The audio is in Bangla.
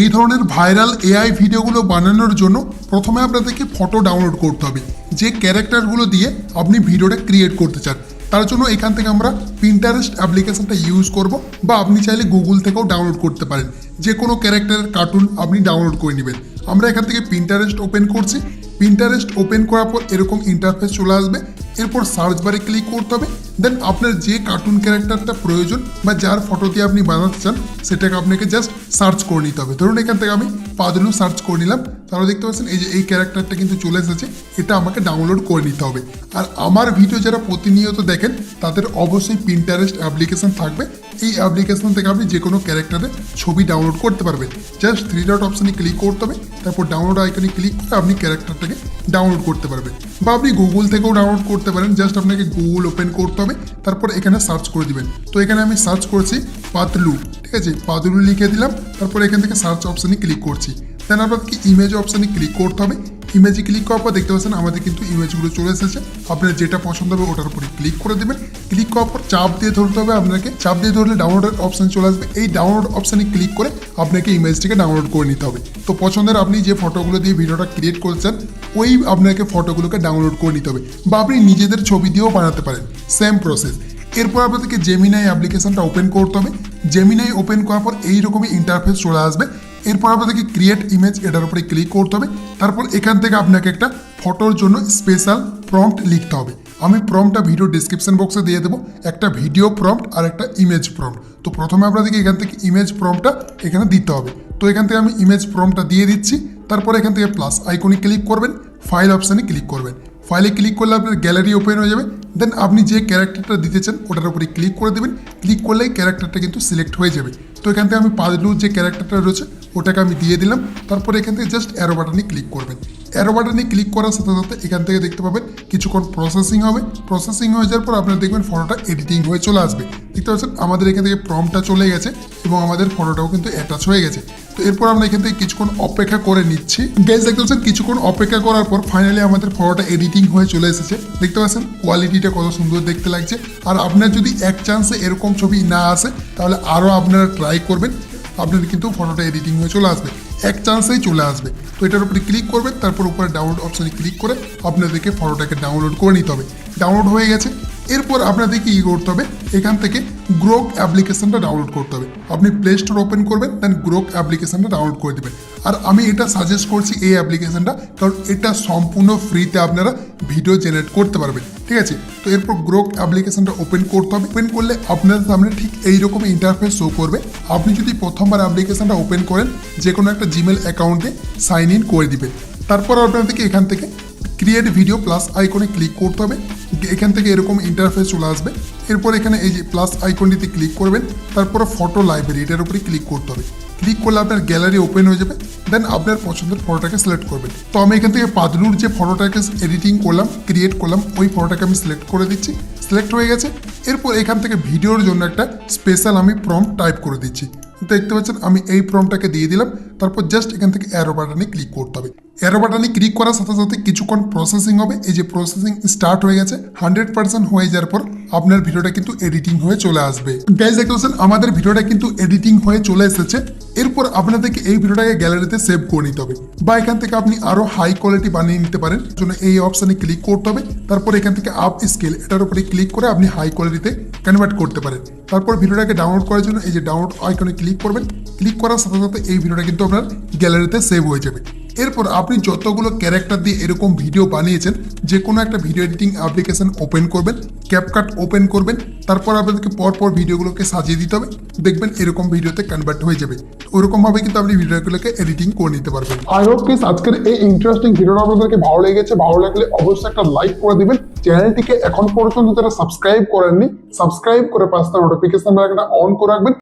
এই ধরনের ভাইরাল এআই ভিডিওগুলো বানানোর জন্য প্রথমে আপনাদেরকে ফটো ডাউনলোড করতে হবে, যে ক্যারেক্টারগুলো দিয়ে আপনি ভিডিওটা ক্রিয়েট করতে চান। তার জন্য এখান থেকে আমরা পিন্টারেস্ট অ্যাপ্লিকেশনটা ইউজ করব, বা আপনি চাইলে গুগল থেকেও ডাউনলোড করতে পারেন। যে কোনো ক্যারেক্টারের কার্টুন আপনি ডাউনলোড করে নেবেন। আমরা এখান থেকে পিন্টারেস্ট ওপেন করছি। পিন্টারেস্ট ওপেন করার পর এরকম ইন্টারফেস চলে আসবে। এরপর সার্চ বারে ক্লিক করতে হবে। দেন আপনার যে কার্টুন ক্যারেক্টারটা প্রয়োজন বা যার ফটো দিয়ে আপনি বানাতে চান সেটাকে আপনাকে জাস্ট সার্চ করে নিতে হবে। ধরুন এখান থেকে আমি পাদলু সার্চ করে নিলাম, তাহলে দেখতে পাচ্ছেন এই যে এই ক্যারেক্টারটা কিন্তু চলে এসেছে। এটা আমাকে ডাউনলোড করে নিতে হবে। আর আমার ভিডিও যারা প্রতিনিয়ত দেখেন তাদের অবশ্যই পিন্টারেস্ট অ্যাপ্লিকেশন থাকবে। এই অ্যাপ্লিকেশন থেকে আপনি যে কোনো ক্যারেক্টারের ছবি ডাউনলোড করতে পারবেন। জাস্ট 3 ডট অপশানে ক্লিক করতে হবে, তারপর ডাউনলোড আইকনে ক্লিক করে আপনি ক্যারেক্টারটাকে ডাউনলোড করতে পারবেন। বা আপনি গুগল থেকেও ডাউনলোড করতে পারেন। জাস্ট আপনাকে গুগল ওপেন করতে হবে, তারপর এখানে সার্চ করে দিবেন। তো এখানে আমি সার্চ করছি পাতলু, ঠিক আছে, পাতলু লিখে দিলাম। তারপর এখান থেকে সার্চ অপশানে ক্লিক করছি। দেন আপনাদেরকে ইমেজ অপশানে ক্লিক করতে হবে। ইমেজে ক্লিক করার পর দেখতে পাচ্ছেন আমাদের কিন্তু ইমেজগুলো চলে এসেছে। আপনার যেটা পছন্দ হবে ওটার উপরে ক্লিক করে দেবেন। ক্লিক করার পর চাপ দিয়ে ধরতে হবে আপনাকে। চাপ দিয়ে ধরলে ডাউনলোডের অপশান চলে আসবে। এই ডাউনলোড অপশানে ক্লিক করে আপনাকে ইমেজটিকে ডাউনলোড করে নিতে হবে। তো পছন্দের আপনি যে ফটোগুলো দিয়ে ভিডিওটা ক্রিয়েট করছেন ওই আপনাকে ফটোগুলোকে ডাউনলোড করে নিতে হবে, বা আপনি নিজেদের ছবি দিয়েও বানাতে পারেন। Same process. এরপর আপনাদেরকে জেমিনাই অ্যাপ্লিকেশনটা ওপেন করতে হবে। জেমিনাই ওপেন করার পর এইরকমই ইন্টারফেস চলে আসবে। এরপর আপনাদেরকে ক্রিয়েট ইমেজ এটার উপরে ক্লিক করতে হবে। তারপর এখান থেকে আপনাকে একটা ফটোর জন্য স্পেশাল প্রম্পট লিখতে হবে। আমি প্রম্পটটা ভিডিও ডিসক্রিপশন বক্সে দিয়ে দেবো, একটা ভিডিও প্রম্পট আর একটা ইমেজ প্রম্পট। তো প্রথমে আপনাদেরকে এখান থেকে ইমেজ প্রম্পটটা এখানে দিতে হবে। তো এখান থেকে আমি ইমেজ প্রম্পটটা দিয়ে দিচ্ছি। তারপর এখান থেকে প্লাস আইকনে ক্লিক করবেন, ফাইল অপশানে ক্লিক করবেন। ফাইলে ক্লিক করলে আপনার গ্যালারি ওপেন হয়ে যাবে। দেন আপনি যে ক্যারেক্টারটা দিতে চান ওটার উপরে ক্লিক করে দেবেন। ক্লিক করলেই ক্যারেক্টারটা কিন্তু সিলেক্ট হয়ে যাবে। তো এখান থেকে আমি পাদলুর যে ক্যারেক্টারটা রয়েছে ওটাকে আমি দিয়ে দিলাম। তারপর এখান থেকে জাস্ট অ্যারো বাটনে ক্লিক করবেন। অ্যারো বাটনে ক্লিক করার সাথে সাথে এখান থেকে দেখতে পাবেন কিছুক্ষণ প্রসেসিং হবে। প্রসেসিং হয়ে যাওয়ার পর আপনারা দেখবেন ফটোটা এডিটিং হয়ে চলে আসবে। দেখতে পাচ্ছেন আমাদের এখান থেকে প্রম্পটটা চলে গেছে এবং আমাদের ফটোটাও কিন্তু অ্যাটাচ হয়ে গেছে। তো এরপর আমরা এখান থেকে কিছুক্ষণ অপেক্ষা করে নিচ্ছি। গাইস দেখতে পাচ্ছেন কিছুক্ষণ অপেক্ষা করার পর ফাইনালি আমাদের ফটোটা এডিটিং হয়ে চলে এসেছে। দেখতে পাচ্ছেন কোয়ালিটিটা কত সুন্দর দেখতে লাগছে। আর আপনার যদি এক চান্সে এরকম ছবি না আসে তাহলে আরও আপনারা ট্রাই করবেন, আপনার কিন্তু ফটোটা এডিটিং হয়ে চলে আসবে। এক চান্সেই চলে আসবে। তো এটার উপরে ক্লিক করবেন, তারপর উপরে ডাউনলোড অপশানে ক্লিক করে আপনাদেরকে ফটোটাকে ডাউনলোড করে নিতে হবে। ডাউনলোড হয়ে গেছে। এরপর আপনাদেরকে কি করতে হবে, এখান থেকে গ্রোক অ্যাপ্লিকেশনটা ডাউনলোড করতে হবে। আপনি প্লে স্টোর ওপেন করবেন, দেন গ্রোক অ্যাপ্লিকেশনটা ডাউনলোড করে দেবেন। আর আমি এটা সাজেস্ট করছি এই অ্যাপ্লিকেশনটা, কারণ এটা সম্পূর্ণ ফ্রিতে আপনারা ভিডিও জেনারেট করতে পারবেন, ঠিক আছে। তো এরপর গ্রোক অ্যাপ্লিকেশনটা ওপেন করতে হবে। ওপেন করলে আপনার সামনে ঠিক এইরকম ইন্টারফেস শো করবে। আপনি যদি প্রথমবার অ্যাপ্লিকেশনটা ওপেন করেন যে কোনো একটা জিমেল অ্যাকাউন্টে সাইন ইন করে দিবেন। তারপর আপনাদেরকে এখান থেকে ক্রিয়েট ভিডিও প্লাস আইকনে ক্লিক করতে হবে। এখান থেকে এরকম ইন্টারফেস চলে আসবে। এরপর এখানে এই যে প্লাস আইকনটিতে ক্লিক করবেন। তারপরে ফটো লাইব্রেরি এটার উপরে ক্লিক করতে হবে। ক্লিক করলে আপনার গ্যালারি ওপেন হয়ে যাবে। দেন আপনার পছন্দের ফটোটাকে সিলেক্ট করবেন। তো আমি এখান থেকে পাদলুর যে ফটোটাকে এডিটিং করলাম, ক্রিয়েট করলাম, ওই ফটোটাকে আমি সিলেক্ট করে দিচ্ছি। সিলেক্ট হয়ে গেছে। এরপর এখান থেকে ভিডিওর জন্য একটা স্পেশাল আমি প্রম্পট টাইপ করে দিচ্ছি। দেখতে পাচ্ছেন আমি এই প্রম্পটটাকে দিয়ে দিলাম। তারপর জাস্ট এখান থেকে অ্যারো বাটনে ক্লিক করতে হবে। অ্যারো বাটনে ক্লিক করার সাথে সাথে কিছুক্ষণ প্রসেসিং হবে। এই যে প্রসেসিং স্টার্ট হয়ে গেছে। 100% হয়ে যাওয়ার পর আপনার ভিডিওটা কিন্তু এডিটিং হয়ে চলে আসবে। গাইস দেখতে পাচ্ছেন আমাদের ভিডিওটা কিন্তু এডিটিং হয়ে চলে এসেছে। এরপর আপনাদেরকে এই ভিডিওটাকে গ্যালারিতে সেভ করে নিতে হবে, বা এখান থেকে আপনি আরো হাই কোয়ালিটি বানিয়ে নিতে পারেন। জন্য এই অপশনে ক্লিক করতে হবে। তারপর এখান থেকে আপ স্কেল এটার উপরে ক্লিক করে আপনি হাই কোয়ালিটিতে কনভার্ট করতে পারেন। তারপর ভিডিওটাকে ডাউনলোড করার জন্য এই যে ডাউনলোড আইকনে ক্লিক করবেন। ক্লিক করার সাথে সাথে এই ভিডিওটা কিন্তু আপনার গ্যালারিতে সেভ হয়ে যাবে। এরপর আপনি যতগুলো ক্যারেক্টার দিয়ে এরকম ভিডিও বানিয়েছেন যে কোনো একটা ভিডিও এডিটিং অ্যাপ্লিকেশন ওপেন করবেন, ক্যাপকাট ওপেন করবেন। তারপর আপনাদেরকে পরপর ভিডিওগুলোকে সাজিয়ে দিতে হবে। দেখবেন এরকম ভিডিওতে কনভার্ট হয়ে যাবে। ওরকম ভাবে কিন্তু আপনি ভিডিওগুলোকে এডিটিং করে নিতে পারবেন। আই হোপ গাইস আজকের এই ইন্টারেস্টিং ভিডিওটা আপনাদেরকে ভালো লেগেছে। ভালো লাগলে অবশ্যই একটা লাইক করে দিবেন। চ্যানেলটিকে এখন পর্যন্ত যারা সাবস্ক্রাইব করেননি সাবস্ক্রাইব করে পাশে নোটিফিকেশন বেলটা অন করে রাখবেন।